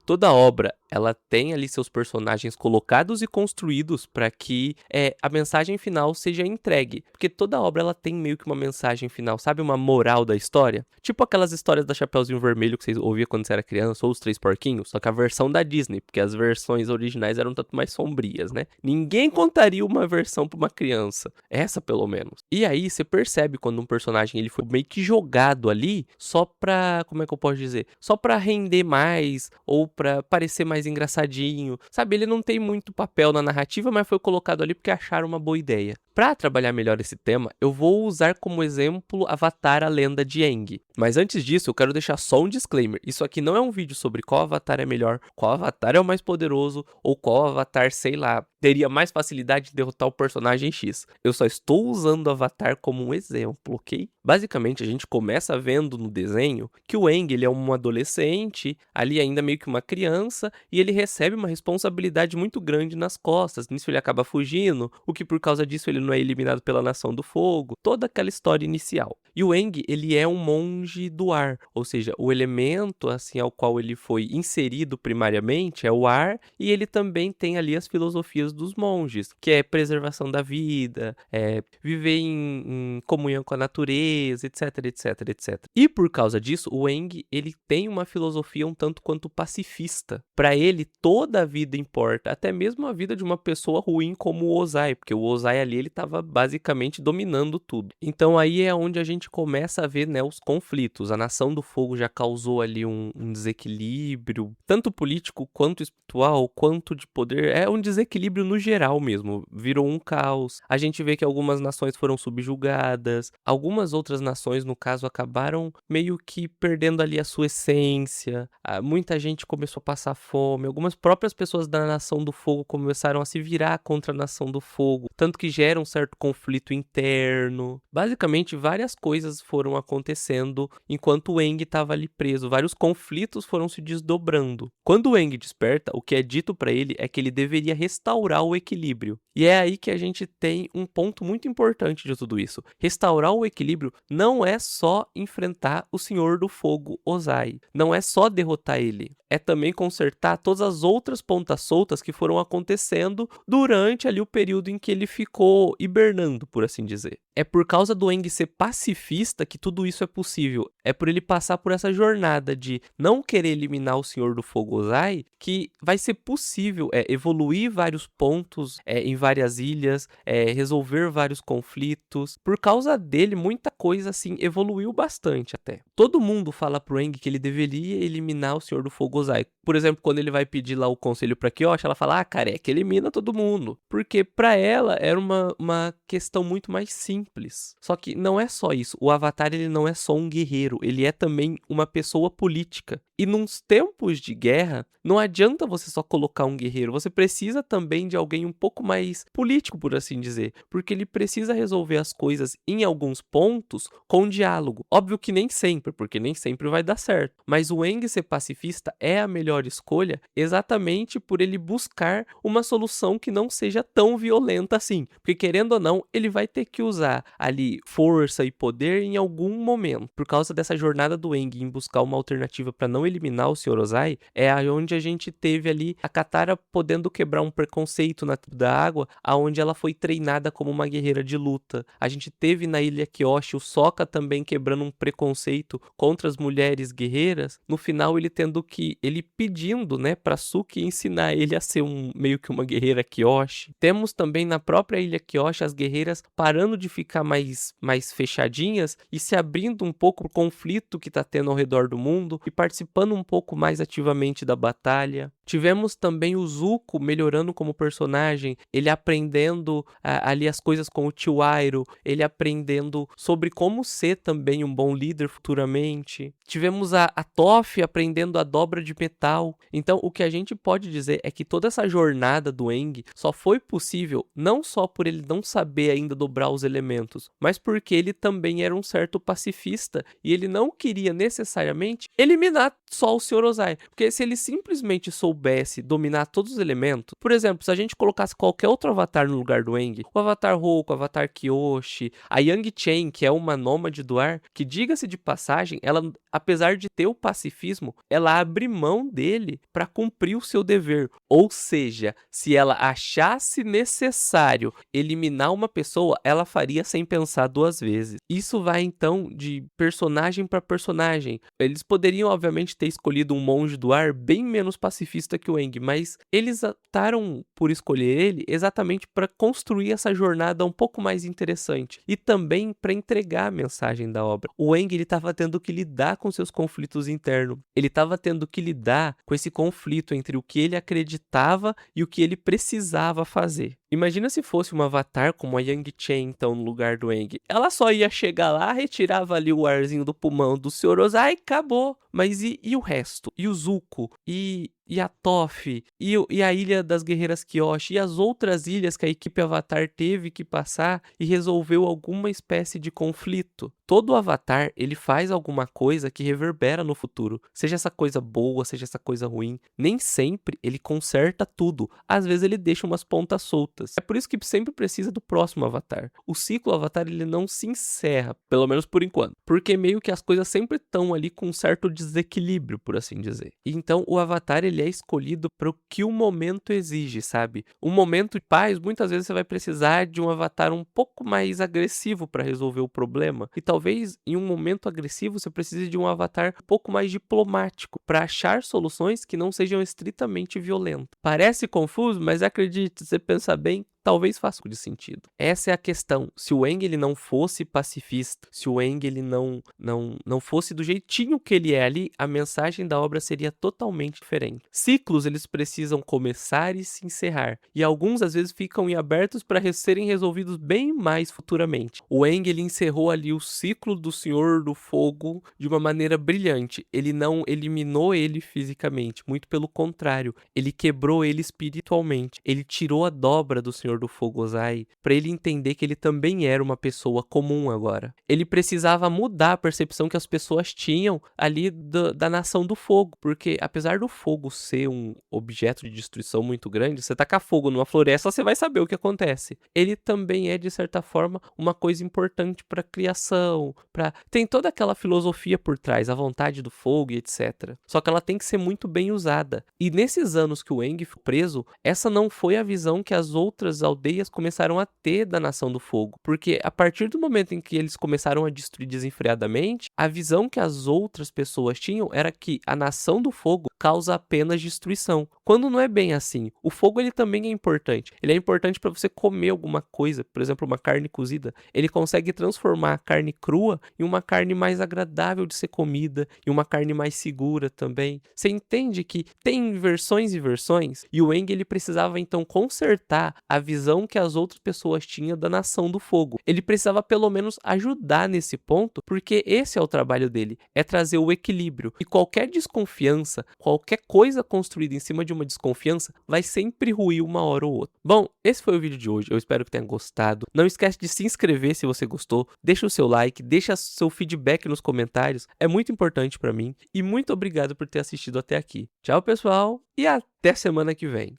Toda obra, ela tem ali seus personagens colocados e construídos para que a mensagem final seja entregue. Porque toda obra ela tem meio que uma mensagem final, sabe? Uma moral da história. Tipo aquelas histórias da Chapeuzinho Vermelho que vocês ouviam quando você era criança, ou Os Três Porquinhos, só que a versão da Disney, porque as versões originais eram tanto mais sombrias, né? Ninguém contaria uma versão pra uma criança. Essa, pelo menos. E aí, você percebe quando um personagem ele foi meio que jogado ali só pra, como é que eu posso dizer? Só pra render mais, ou pra parecer mais engraçadinho. Sabe, ele não tem muito papel na narrativa, mas foi colocado ali porque acharam uma boa ideia. Pra trabalhar melhor esse tema, eu vou usar como exemplo Avatar: A Lenda de Aang. Mas antes disso, eu quero deixar só um disclaimer. Isso aqui não é um vídeo sobre qual avatar é melhor, qual avatar é o mais poderoso, ou qual avatar, sei lá, teria mais facilidade de derrotar o personagem X. Eu só estou usando o Avatar como um exemplo, ok? Basicamente, a gente começa vendo no desenho que o Aang, ele é um adolescente, ali ainda meio que uma criança, e ele recebe uma responsabilidade muito grande nas costas. Nisso ele acaba fugindo, o que por causa disso ele não é eliminado pela Nação do Fogo, toda aquela história inicial. E o Aang, ele é um monge do ar, ou seja, o elemento assim ao qual ele foi inserido primariamente é o ar, e ele também tem ali as filosofias dos monges, que é preservação da vida, viver em comunhão com a natureza, etc, etc, etc. E por causa disso, o Aang, ele tem uma filosofia um tanto quanto pacifista. Para ele, toda a vida importa, até mesmo a vida de uma pessoa ruim como o Ozai, porque o Ozai ali, ele estava basicamente dominando tudo. Então aí é onde a gente começa a ver, né, os conflitos. A Nação do Fogo já causou ali um desequilíbrio, tanto político quanto espiritual, quanto de poder. É um desequilíbrio no geral mesmo, virou um caos. A gente vê que algumas nações foram subjugadas, algumas outras nações, no caso, acabaram meio que perdendo ali a sua essência. Muita gente começou a passar fome, algumas próprias pessoas da Nação do Fogo começaram a se virar contra a Nação do Fogo, tanto que gera um certo conflito interno. Basicamente, várias coisas foram acontecendo enquanto o Aang estava ali preso, vários conflitos foram se desdobrando. Quando o Aang desperta, o que é dito para ele é que ele deveria restaurar o equilíbrio. E é aí que a gente tem um ponto muito importante de tudo isso. Restaurar o equilíbrio não é só enfrentar o Senhor do Fogo, Ozai. Não é só derrotar ele. É também consertar todas as outras pontas soltas que foram acontecendo durante ali o período em que ele ficou hibernando, por assim dizer. É por causa do Aang ser pacifista que tudo isso é possível. É por ele passar por essa jornada de não querer eliminar o Senhor do Fogo Ozai que vai ser possível evoluir vários pontos em várias ilhas, resolver vários conflitos. Por causa dele, muita coisa assim evoluiu bastante até. Todo mundo fala pro Aang que ele deveria eliminar o Senhor do Fogo Ozai. Por exemplo, quando ele vai pedir lá o conselho pra Kyoshi, ela fala, careca, elimina todo mundo. Porque pra ela era uma questão muito mais simples. Só que não é só isso. O Avatar, ele não é só um guerreiro. Ele é também uma pessoa política. E nos tempos de guerra, não adianta você só colocar um guerreiro. Você precisa também de alguém um pouco mais político, por assim dizer. Porque ele precisa resolver as coisas em alguns pontos com diálogo. Óbvio que nem sempre, porque nem sempre vai dar certo. Mas o Aang ser pacifista é a melhor escolha exatamente por ele buscar uma solução que não seja tão violenta assim. Porque querendo ou não, ele vai ter que usar ali força e poder em algum momento. Por causa dessa jornada do Aang em buscar uma alternativa para não eliminar o Sr. Ozai, é onde a gente teve ali a Katara podendo quebrar um preconceito na tribo da água, aonde ela foi treinada como uma guerreira de luta. A gente teve na ilha Kyoshi o Sokka também quebrando um preconceito contra as mulheres guerreiras. No final ele pedindo, né, para Suki ensinar ele a ser meio que uma guerreira Kyoshi. Temos também na própria ilha Kyoshi as guerreiras parando de ficar mais fechadinhas e se abrindo um pouco pro conflito que tá tendo ao redor do mundo e participando um pouco mais ativamente da batalha. Tivemos também o Zuko melhorando como personagem, ele aprendendo ali as coisas com o tio Iroh, ele aprendendo sobre como ser também um bom líder futuramente. Tivemos a Toph aprendendo a dobra de metal. Então, o que a gente pode dizer é que toda essa jornada do Aang só foi possível não só por ele não saber ainda dobrar os elementos, mas porque ele também era um certo pacifista e ele não queria necessariamente eliminar só o Senhor Ozai. Porque se ele simplesmente soubesse dominar todos os elementos, por exemplo, se a gente colocasse qualquer outro avatar no lugar do Aang, o Avatar Roku, o Avatar Kyoshi, a Yang Chen, que é uma nômade do ar, que diga-se de passagem, ela, apesar de ter o pacifismo, ela abre mão dele para cumprir o seu dever. Ou seja, se ela achasse necessário eliminar uma pessoa, ela faria sem pensar duas vezes. Isso vai então de personagem para personagem. Eles poderiam, obviamente, ter escolhido um monge do ar bem menos pacifista que o Aang, mas eles optaram por escolher ele exatamente para construir essa jornada um pouco mais interessante e também para entregar a mensagem da obra. O Aang ele estava tendo que lidar com seus conflitos internos. Ele estava tendo que lidar com esse conflito entre o que ele acreditava e o que ele precisava fazer. Imagina se fosse um avatar como a Yang Chen, então, no lugar do Aang. Ela só ia chegar lá, retirava ali o arzinho do pulmão do Sr. Ozai e acabou. Mas e o resto? E o Zuko? E a Toph? E a Ilha das Guerreiras Kyoshi? E as outras ilhas que a equipe Avatar teve que passar e resolveu alguma espécie de conflito? Todo Avatar, ele faz alguma coisa que reverbera no futuro. Seja essa coisa boa, seja essa coisa ruim. Nem sempre ele conserta tudo. Às vezes ele deixa umas pontas soltas. É por isso que sempre precisa do próximo Avatar. O ciclo Avatar, ele não se encerra, pelo menos por enquanto. Porque meio que as coisas sempre estão ali com um certo desequilíbrio, por assim dizer. E então o Avatar, ele é escolhido para o que o momento exige, sabe? Um momento de paz, muitas vezes você vai precisar de um Avatar um pouco mais agressivo para resolver o problema. E talvez em um momento agressivo você precise de um Avatar um pouco mais diplomático para achar soluções que não sejam estritamente violentas. Parece confuso, mas acredite, se você pensar bem, talvez faça de sentido. Essa é a questão. Se o Aang ele não fosse pacifista, se o Aang ele não fosse do jeitinho que ele é ali, a mensagem da obra seria totalmente diferente. Ciclos eles precisam começar e se encerrar, e alguns às vezes ficam em abertos para serem resolvidos bem mais futuramente. O Aang ele encerrou ali o ciclo do Senhor do Fogo de uma maneira brilhante. Ele não eliminou ele fisicamente, muito pelo contrário, ele quebrou ele espiritualmente. Ele tirou a dobra do Senhor do Fogo Ozai para ele entender que ele também era uma pessoa comum agora. Ele precisava mudar a percepção que as pessoas tinham ali da nação do fogo, porque apesar do fogo ser um objeto de destruição muito grande, você tacar fogo numa floresta, você vai saber o que acontece. Ele também é, de certa forma, uma coisa importante para a criação, tem toda aquela filosofia por trás, a vontade do fogo e etc. Só que ela tem que ser muito bem usada. E nesses anos que o Aang ficou preso, essa não foi a visão que as outras aldeias começaram a ter da Nação do Fogo. Porque a partir do momento em que eles começaram a destruir desenfreadamente, a visão que as outras pessoas tinham era que a Nação do Fogo causa apenas destruição. Quando não é bem assim. O fogo ele também é importante. Ele é importante para você comer alguma coisa, por exemplo, uma carne cozida. Ele consegue transformar a carne crua em uma carne mais agradável de ser comida, e uma carne mais segura também. Você entende que tem versões e versões, e o Aang ele precisava então consertar a visão que as outras pessoas tinham da Nação do Fogo. Ele precisava pelo menos ajudar nesse ponto, porque esse é o trabalho dele, é trazer o equilíbrio. E qualquer desconfiança, qualquer coisa construída em cima de uma desconfiança, vai sempre ruir uma hora ou outra. Bom, esse foi o vídeo de hoje, eu espero que tenha gostado. Não esquece de se inscrever se você gostou, deixa o seu like, deixa seu feedback nos comentários, é muito importante pra mim. E muito obrigado por ter assistido até aqui. Tchau, pessoal, e até semana que vem.